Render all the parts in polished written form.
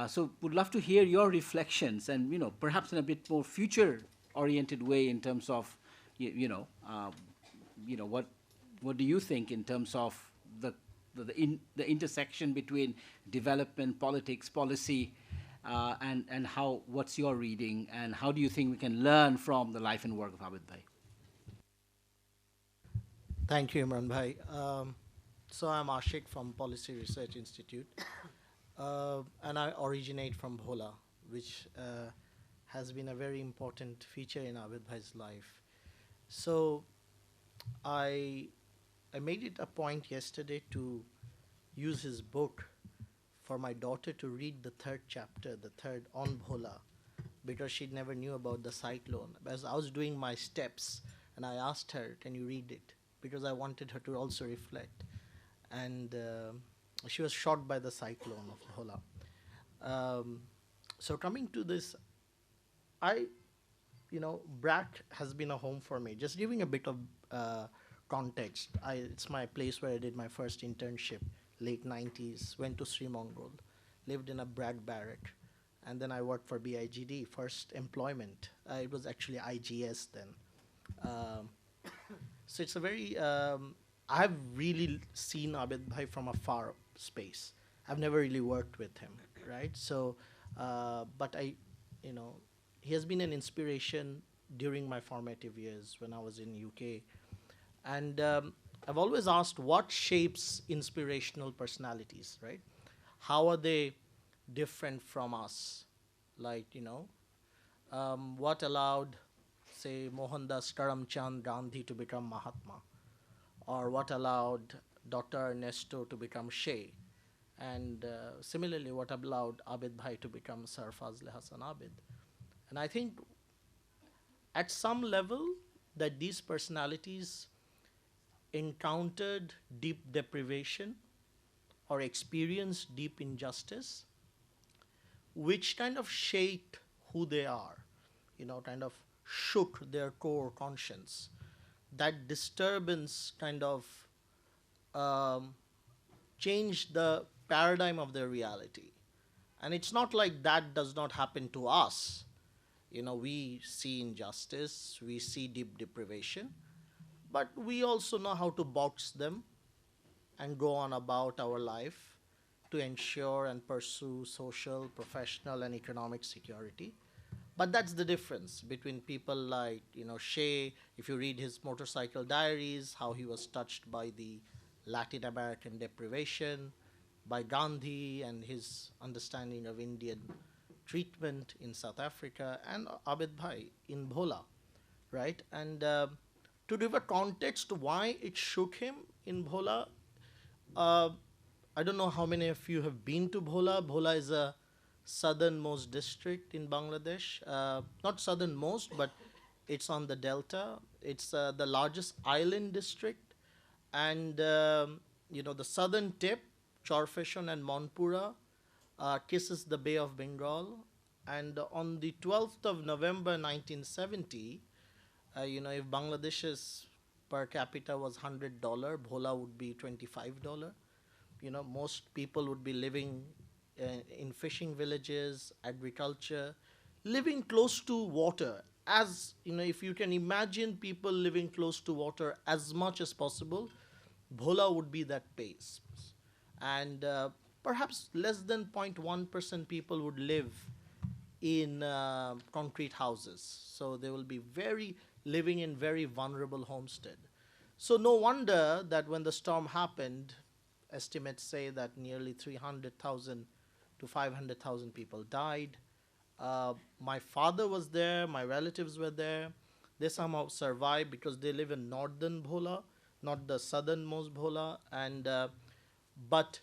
So would love to hear your reflections and, perhaps in a bit more future-oriented way in terms of, you, you know, you know, what do you think in terms of the the intersection between development, politics, policy, and how what's your reading and how do you think we can learn from the life and work of Abid Bhai? Thank you, Imran Bhai. So I'm Ashik from Policy Research Institute, and I originate from Bhola, which has been a very important feature in Abid Bhai's life. So I I made it a point yesterday to use his book for my daughter to read the third chapter, the third on Bhola, because she never knew about the cyclone. As I was doing my steps, and I asked her, "Can you read it?" Because I wanted her to also reflect. And she was shot by the cyclone of Bhola. Um, so coming to this, I, Brack has been a home for me. Just giving a bit of context, it's my place where I did my first internship, late 90s, went to Sri Mongol, lived in a Bragg barrack, and then I worked for BIGD, first employment. It was actually IGS then. Um, so it's a very, I've really seen Abid Bhai from a far space. I've never really worked with him, right? So, but you know, he has been an inspiration during my formative years when I was in UK. And I've always asked what shapes inspirational personalities, right? How are they different from us? Like, what allowed, say, Mohandas Karamchand Gandhi to become Mahatma? Or what allowed Dr. Ernesto to become Shea? And similarly, what allowed Abid Bhai to become Sir Fazl Hassan Abid? And I think at some level that these personalities encountered deep deprivation or experienced deep injustice, which kind of shaped who they are, kind of shook their core conscience. That disturbance kind of um, changed the paradigm of their reality. And it's not like that does not happen to us. We see injustice, we see deep deprivation, but we also know how to box them and go on about our life to ensure and pursue social, professional, and economic security. But that's the difference between people like, Shea, if you read his motorcycle diaries, how he was touched by the Latin American deprivation, by Gandhi and his understanding of Indian treatment in South Africa, and Abid Bhai in Bhola, right? And to give a context to why it shook him in Bhola, uh, I don't know how many of you have been to Bhola. Bhola is a southernmost district in Bangladesh. Not southernmost, but it's on the delta. It's the largest island district, and the southern tip, Chorfeshon and Monpura, kisses the Bay of Bengal. And on the 12th of November 1970, if Bangladesh's per capita was $100, Bhola would be $25. Most people would be living in fishing villages, agriculture, living close to water. As if you can imagine people living close to water as much as possible, Bhola would be that pace. And perhaps less than 0.1% people would live in concrete houses. So they will be living in very vulnerable homestead. So no wonder that when the storm happened, estimates say that nearly 300,000 to 500,000 people died. My father was there, my relatives were there. They somehow survived because they live in northern Bhola, not the southernmost Bhola. And but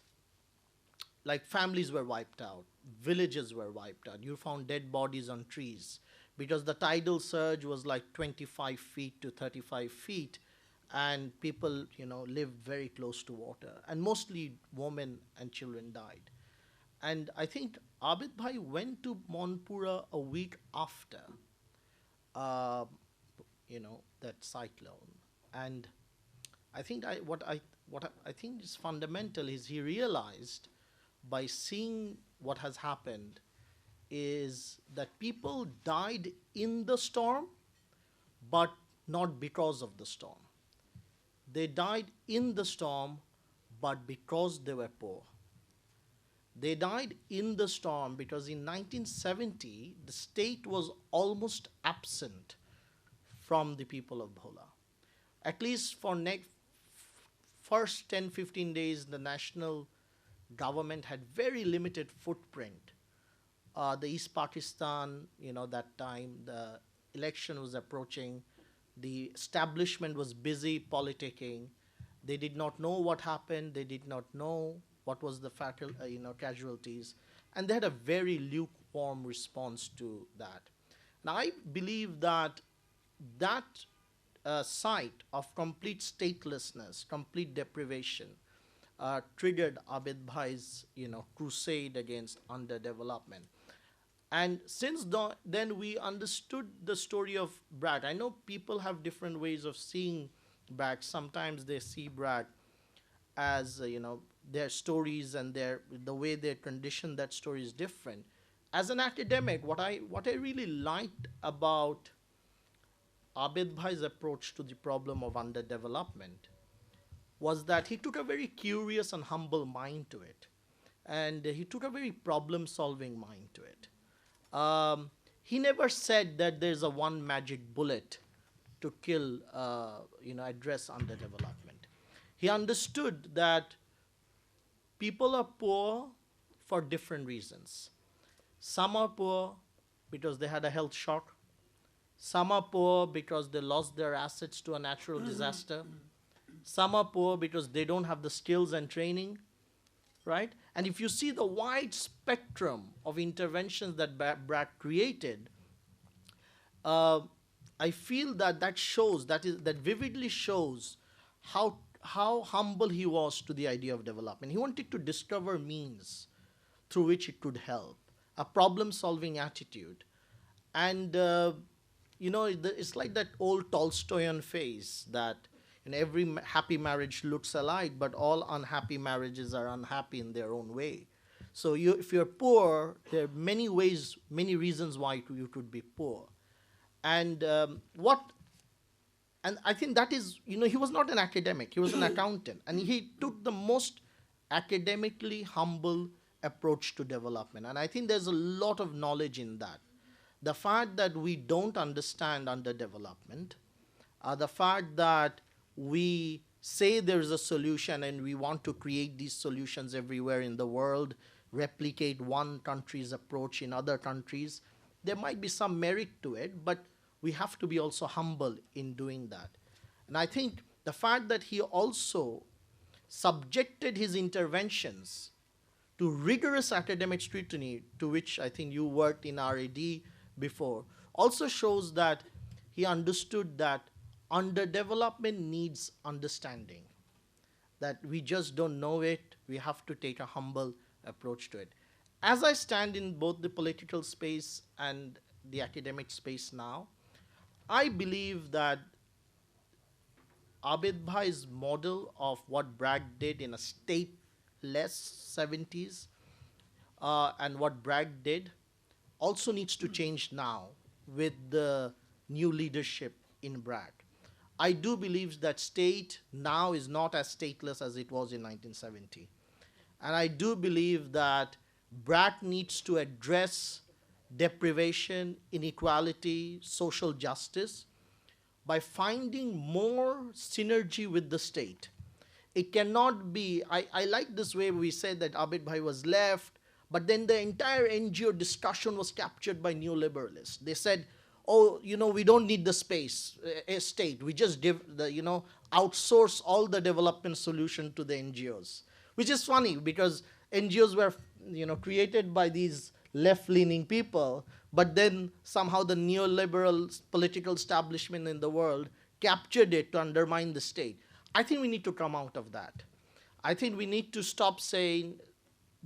like families were wiped out, villages were wiped out. You found dead bodies on trees because the tidal surge was like 25 feet to 35 feet, and people, lived very close to water, and mostly women and children died. And I think Abid Bhai went to Monpura a week after, uh, that cyclone, and I think I think is fundamental is he realized by seeing what has happened is that people died in the storm, but not because of the storm. They died in the storm, but because they were poor. They died in the storm because in 1970, the state was almost absent from the people of Bhola. At least for next first 10, 15 days, the national government had very limited footprint. The East Pakistan, that time, the election was approaching. The establishment was busy politicking. They did not know what happened. They did not know what was the casualties. And they had a very lukewarm response to that. Now, I believe that sight of complete statelessness, complete deprivation, triggered Abed Bhai's, crusade against underdevelopment. And since then, we understood the story of Bragg. I know people have different ways of seeing Bragg. Sometimes they see Bragg as, their stories and the way they condition that story is different. As an academic, what I really liked about Abed Bhai's approach to the problem of underdevelopment was that he took a very curious and humble mind to it. And he took a very problem solving mind to it. He never said that there's a one magic bullet to kill, address underdevelopment. He understood that people are poor for different reasons. Some are poor because they had a health shock. Some are poor because they lost their assets to a natural disaster. Some are poor because they don't have the skills and training, right? And if you see the wide spectrum of interventions that Bragg created, I feel that vividly shows how humble he was to the idea of development. He wanted to discover means through which it could help, a problem-solving attitude. And, it's like that old Tolstoyan phrase that every happy marriage looks alike, but all unhappy marriages are unhappy in their own way. So if you're poor, there are many reasons why you could be poor. And and I think that is, he was not an academic, he was an accountant. And he took the most academically humble approach to development. And I think there's a lot of knowledge in that. The fact that we don't understand underdevelopment, the fact that we say there's a solution and we want to create these solutions everywhere in the world, replicate one country's approach in other countries, there might be some merit to it, but we have to be also humble in doing that. And I think the fact that he also subjected his interventions to rigorous academic scrutiny, to which I think you worked in RAD before, also shows that he understood that underdevelopment needs understanding, that we just don't know it, we have to take a humble approach to it. As I stand in both the political space and the academic space now, I believe that Abed Bhai's model of what Bragg did in a stateless 70s and what Bragg did also needs to change now with the new leadership in Bragg. I do believe that state now is not as stateless as it was in 1970. And I do believe that Bragg needs to address deprivation, inequality, social justice by finding more synergy with the state. It cannot be, I like this way we said that Abed Bhai was left, but then the entire NGO discussion was captured by neoliberalists. They said, oh, we don't need the state. We just outsource all the development solution to the NGOs. Which is funny because NGOs were, created by these left-leaning people, but then somehow the neoliberal political establishment in the world captured it to undermine the state. I think we need to come out of that. I think we need to stop saying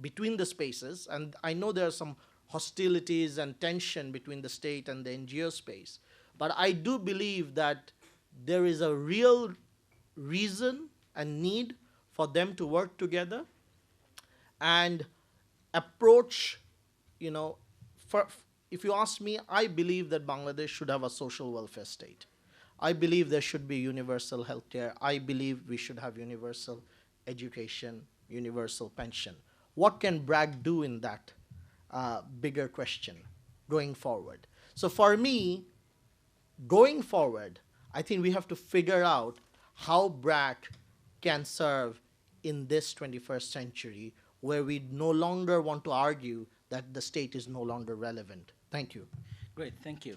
between the spaces, and I know there are some hostilities and tension between the state and the NGO space, but I do believe that there is a real reason and need for them to work together. And approach, you know, for, if you ask me, I believe that Bangladesh should have a social welfare state. I believe there should be universal healthcare. I believe we should have universal education, universal pension. What can Bragg do in that bigger question going forward? So for me, going forward, I think we have to figure out how Bragg can serve in this 21st century where we no longer want to argue that the state is no longer relevant. Thank you. Great, thank you.